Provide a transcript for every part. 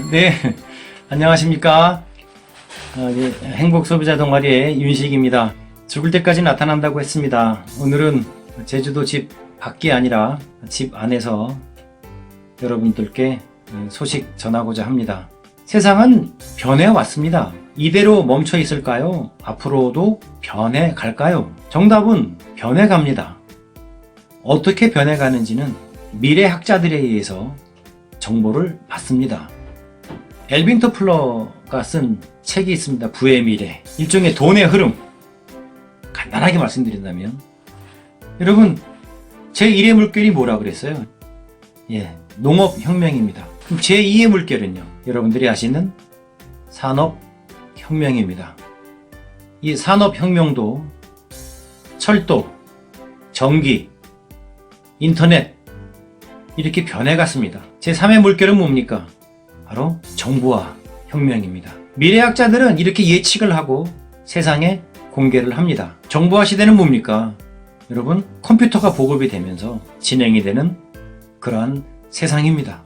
네, 안녕하십니까. 행복소비자 동아리의 윤식입니다. 죽을 때까지 나타난다고 했습니다. 오늘은 제주도 집 밖이 아니라 집 안에서 여러분들께 소식 전하고자 합니다. 세상은 변해왔습니다. 이대로 멈춰 있을까요? 앞으로도 변해갈까요? 정답은 변해갑니다. 어떻게 변해가는지는 미래학자들에 의해서 정보를 받습니다. 엘빈 토플러가 쓴 책이 있습니다. 부의 미래. 일종의 돈의 흐름. 간단하게 말씀드린다면 여러분, 제1의 물결이 뭐라 그랬어요? 농업혁명입니다. 그럼 제2의 물결은요? 여러분들이 아시는 산업혁명입니다. 이 산업혁명도 철도, 전기, 인터넷 이렇게 변해갔습니다. 제3의 물결은 뭡니까? 바로 정보화 혁명입니다. 미래학자들은 이렇게 예측을 하고 세상에 공개를 합니다. 정보화 시대는 뭡니까? 여러분, 컴퓨터가 보급이 되면서 진행이 되는 그러한 세상입니다.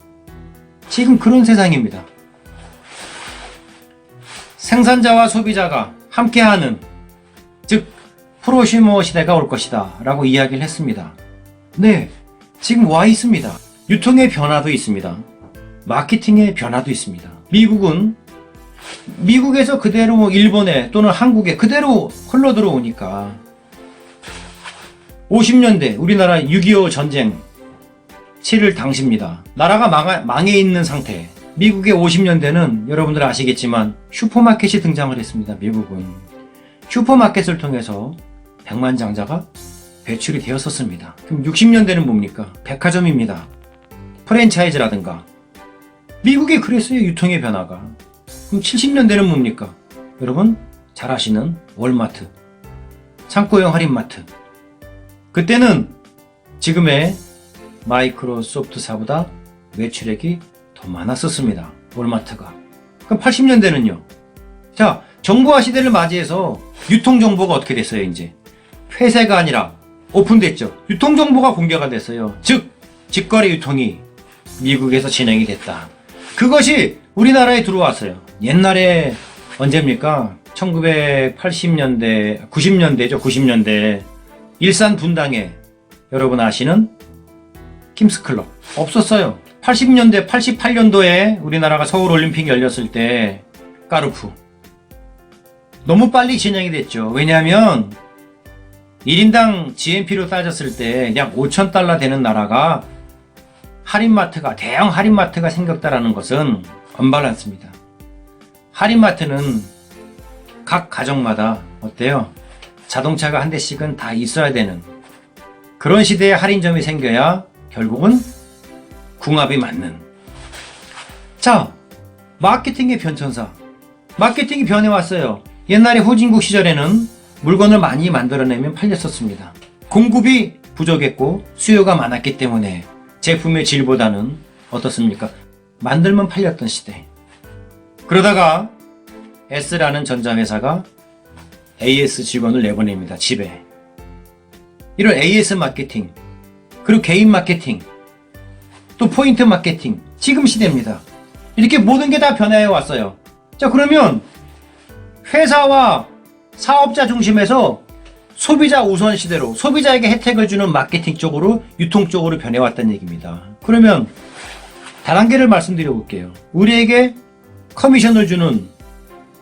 지금 그런 세상입니다. 생산자와 소비자가 함께하는, 즉 프로슈머 시대가 올 것이다 라고 이야기를 했습니다. 네, 지금 와 있습니다. 유통의 변화도 있습니다. 마케팅의 변화도 있습니다. 미국에서 그대로 일본에 또는 한국에 그대로 흘러 들어오니까 50년대 우리나라 6.25 전쟁 치를 당시입니다. 나라가 망해 있는 상태. 미국의 50년대는 여러분들 아시겠지만 슈퍼마켓이 등장을 했습니다. 미국은 슈퍼마켓을 통해서 백만장자가 배출이 되었었습니다. 그럼 60년대는 뭡니까? 백화점입니다. 프랜차이즈라든가. 미국이 그랬어요. 유통의 변화가. 그럼 70년대는 뭡니까? 여러분 잘 아시는 월마트, 창고형 할인마트. 그때는 지금의 마이크로소프트사보다 매출액이 더 많았었습니다. 월마트가. 그럼 80년대는요? 자, 정보화 시대를 맞이해서 유통정보가 어떻게 됐어요? 이제 폐쇄가 아니라 오픈됐죠. 유통정보가 공개가 됐어요. 즉 직거래 유통이 미국에서 진행이 됐다. 그것이 우리나라에 들어왔어요. 옛날에 언제입니까? 1980년대, 90년대죠. 90년대 일산 분당에 여러분 아시는 킴스클럽 없었어요. 80년대, 88년도에 우리나라가 서울올림픽 열렸을 때 까르푸 너무 빨리 진행이 됐죠. 왜냐하면 1인당 GNP로 따졌을 때 약 5,000달러 되는 나라가 대형 할인마트가 생겼다라는 것은 언밸런스입니다. 할인마트는 각 가정마다 어때요? 자동차가 한 대씩은 다 있어야 되는 그런 시대에 할인점이 생겨야 결국은 궁합이 맞는. 자, 마케팅의 변천사. 마케팅이 변해왔어요. 옛날에 후진국 시절에는 물건을 많이 만들어내면 팔렸었습니다. 공급이 부족했고 수요가 많았기 때문에 제품의 질보다는 어떻습니까? 만들면 팔렸던 시대. 그러다가 S라는 전자회사가 AS 직원을 내보냅니다. 집에. 이런 AS 마케팅, 그리고 개인 마케팅, 또 포인트 마케팅, 지금 시대입니다. 이렇게 모든 게 다 변화해 왔어요. 자, 그러면 회사와 사업자 중심에서 소비자 우선 시대로 소비자에게 혜택을 주는 마케팅 쪽으로, 유통 쪽으로 변해왔다는 얘기입니다. 그러면 다단계를 말씀드려 볼게요. 우리에게 커미션을 주는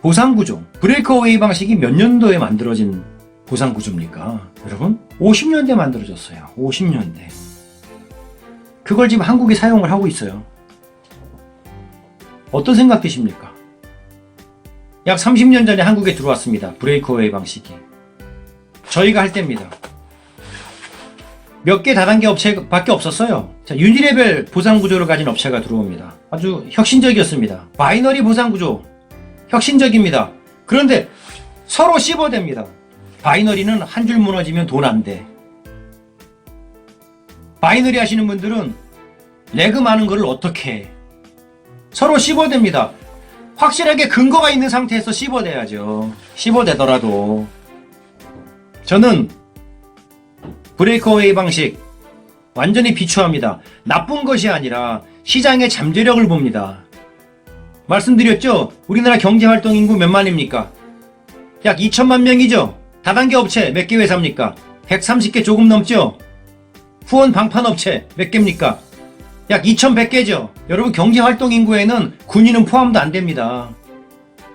보상구조, 브레이크어웨이 방식이 몇 년도에 만들어진 보상구조입니까? 여러분 50년대 만들어졌어요. 50년대. 그걸 지금 한국이 사용을 하고 있어요. 어떤 생각 드십니까? 약 30년 전에 한국에 들어왔습니다. 브레이크어웨이 방식이. 저희가 할 때입니다. 몇 개 다단계 업체밖에 없었어요. 자, 유니레벨 보상구조를 가진 업체가 들어옵니다. 아주 혁신적이었습니다. 바이너리 보상구조 혁신적입니다. 그런데 서로 씹어댑니다. 바이너리는 한 줄 무너지면 돈 안 돼. 바이너리 하시는 분들은 레그 많은 거를 어떻게 해? 서로 씹어댑니다. 확실하게 근거가 있는 상태에서 씹어대야죠. 씹어대더라도. 저는 브레이크어웨이 방식 완전히 비추합니다. 나쁜 것이 아니라 시장의 잠재력을 봅니다. 말씀드렸죠? 우리나라 경제활동 인구 몇만입니까? 약 2천만 명이죠? 다단계 업체 몇 개 회사입니까? 130개 조금 넘죠? 후원 방판 업체 몇 개입니까? 약 2,100개죠? 여러분 경제활동 인구에는 군인은 포함도 안 됩니다.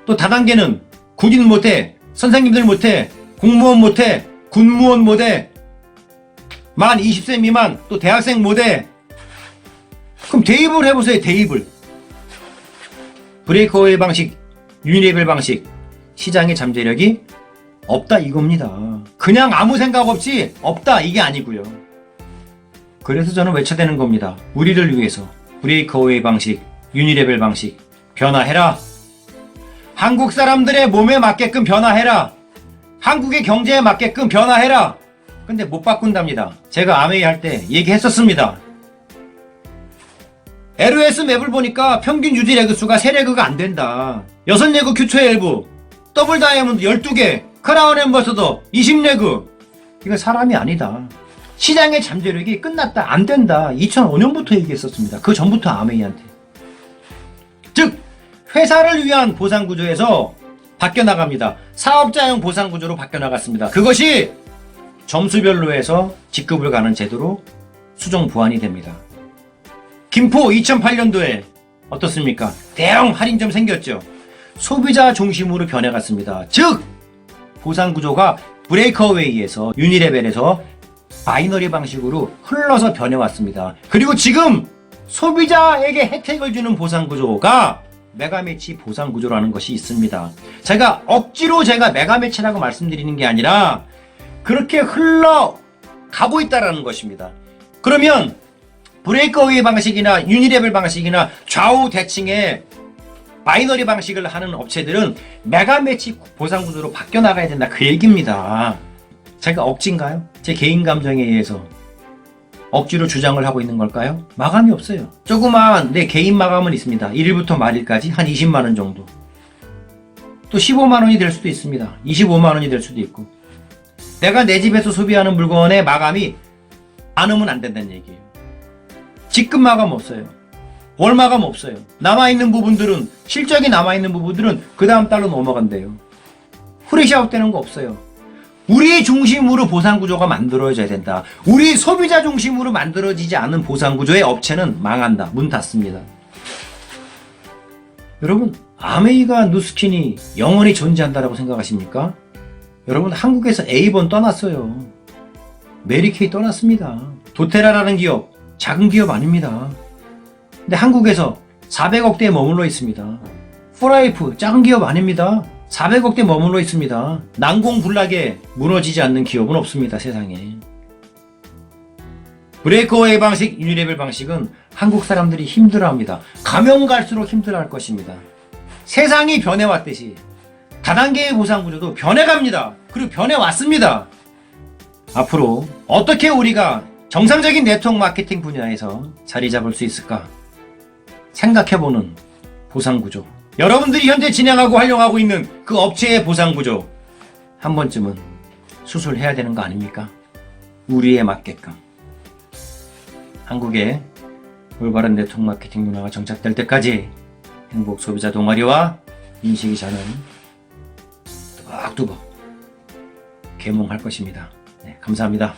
또 다단계는 군인 못해, 선생님들 못해, 공무원 못해, 군무원 못해, 만 20세 미만, 또 대학생 못해. 그럼 대입을 해보세요, 대입을. 브레이크어웨이 방식, 유니레벨 방식, 시장의 잠재력이 없다 이겁니다. 그냥 아무 생각 없이 없다 이게 아니고요. 그래서 저는 외쳐대는 겁니다. 우리를 위해서 브레이크어웨이 방식, 유니레벨 방식 변화해라. 한국 사람들의 몸에 맞게끔 변화해라. 한국의 경제에 맞게끔 변화해라. 근데 못 바꾼답니다. 제가 아메이 할 때 얘기했었습니다. LOS 맵을 보니까 평균 유지 레그 수가 3레그가 안 된다. 6레그 큐초의 일부, 더블 다이아몬드 12개, 크라운 엠버서더 20레그. 이건 사람이 아니다. 시장의 잠재력이 끝났다. 안 된다. 2005년부터 얘기했었습니다. 그 전부터 아메이한테. 즉 회사를 위한 보상구조에서 바뀌어나갑니다. 사업자형 보상구조로 바뀌어나갔습니다. 그것이 점수별로 해서 직급을 가는 제도로 수정 보완이 됩니다. 김포 2008년도에 어떻습니까? 대형 할인점 생겼죠. 소비자 중심으로 변해갔습니다. 즉 보상구조가 브레이크어웨이에서 유니레벨에서 바이너리 방식으로 흘러서 변해왔습니다. 그리고 지금 소비자에게 혜택을 주는 보상구조가 메가매치 보상구조라는 것이 있습니다. 억지로 메가매치라고 말씀드리는 게 아니라 그렇게 흘러가고 있다는 것입니다. 그러면 브레이크어웨이 방식이나 유니레벨 방식이나 좌우 대칭의 바이너리 방식을 하는 업체들은 메가매치 보상구조로 바뀌어나가야 된다 그 얘기입니다. 제가 억지인가요? 제 개인 감정에 의해서 억지로 주장을 하고 있는 걸까요? 마감이 없어요. 조그만 내 개인 마감은 있습니다. 1일부터 말일까지 한 20만원 정도. 또 15만원이 될 수도 있습니다. 25만원이 될 수도 있고. 내가 내 집에서 소비하는 물건의 마감이 많으면 안 된다는 얘기예요. 직급 마감 없어요. 월 마감 없어요. 남아있는 부분들은, 실적이 남아있는 부분들은 그 다음 달로 넘어간대요. 프레시아웃 되는 거 없어요. 우리 중심으로 보상구조가 만들어져야 된다. 우리 소비자 중심으로 만들어지지 않은 보상구조의 업체는 망한다. 문 닫습니다. 여러분, 아메이가 누스킨이 영원히 존재한다라고 생각하십니까? 여러분, 한국에서 에이번 떠났어요. 메리케이 떠났습니다. 도테라라는 기업, 작은 기업 아닙니다. 근데 한국에서 400억대에 머물러 있습니다. 포라이프, 작은 기업 아닙니다. 400억대 머물러 있습니다. 난공불락에 무너지지 않는 기업은 없습니다. 세상에. 브레이크어웨이 방식, 유니레벨 방식은 한국 사람들이 힘들어합니다. 가면 갈수록 힘들어할 것입니다. 세상이 변해왔듯이 다단계의 보상구조도 변해갑니다. 그리고 변해왔습니다. 앞으로 어떻게 우리가 정상적인 네트워크 마케팅 분야에서 자리 잡을 수 있을까 생각해보는 보상구조. 여러분들이 현재 진행하고 활용하고 있는 그 업체의 보상구조 한 번쯤은 수술해야 되는 거 아닙니까? 우리에 맞게끔. 한국의 올바른 네트워크 마케팅 문화가 정착될 때까지 행복 소비자 동아리와 인식이 저는 뚜벅뚜벅 계몽할 것입니다. 네, 감사합니다.